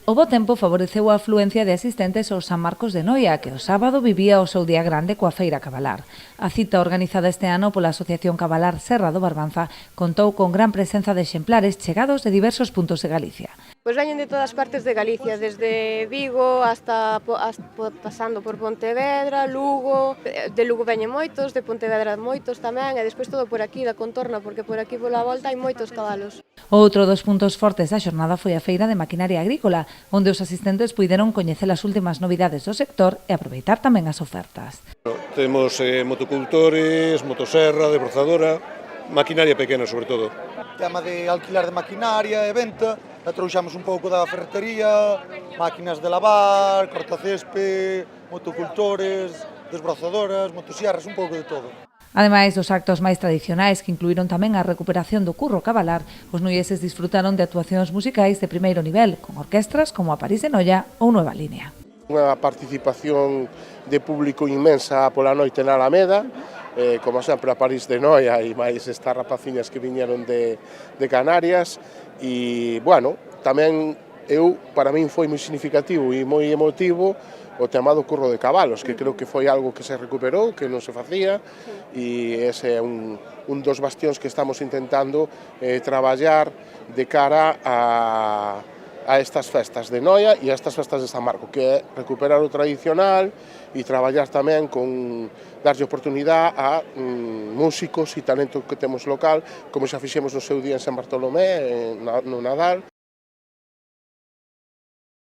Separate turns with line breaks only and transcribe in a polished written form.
O bo tempo favoreceu a afluencia de asistentes aos San Marcos de Noia, que o sábado vivía o seu día grande coa Feira Cabalar. A cita organizada este ano pola Asociación Cabalar Serra do Barbanza contou con gran presenza de exemplares chegados de diversos puntos de Galicia.
Pois veñen de todas partes de Galicia, desde Vigo hasta pasando por Pontevedra, Lugo, de Lugo veñen moitos, de Pontevedra moitos tamén, e despois todo por aquí, da contorna, porque por aquí pola volta hai moitos cabalos.
Outro dos puntos fortes da xornada foi a Feira de Maquinaria Agrícola, onde os asistentes puideron coñecer as últimas novidades do sector e aproveitar tamén as ofertas.
Temos motocultores, motoserra, desbrozadora, maquinaria pequena sobre todo.
Tema de alquilar de maquinaria e venta, e trouxamos un pouco da ferretería, máquinas de lavar, cortacésped, motocultores, desbrozadoras, motosierras, un pouco de todo.
Ademais dos actos máis tradicionais que incluíron tamén a recuperación do curro cabalar, os nuieses disfrutaron de actuacións musicais de primeiro nivel, con orquestras como a París de Noia ou Nueva Línea.
Unha participación de público inmensa pola noite na Alameda, como sempre a París de Noia e máis estas rapaciñas que viñeron de Canarias, e, bueno, tamén para min foi moi significativo e moi emotivo o tema do curro de cabalos, que creo que foi algo que se recuperou, que non se facía, e ese é un dos bastións que estamos intentando traballar de cara a estas festas de Noia e a estas festas de San Marco, que é recuperar o tradicional e traballar tamén con darlle oportunidade a músicos e talento que temos local, como xa fixemos no seu día en San Bartolomé, no Nadal.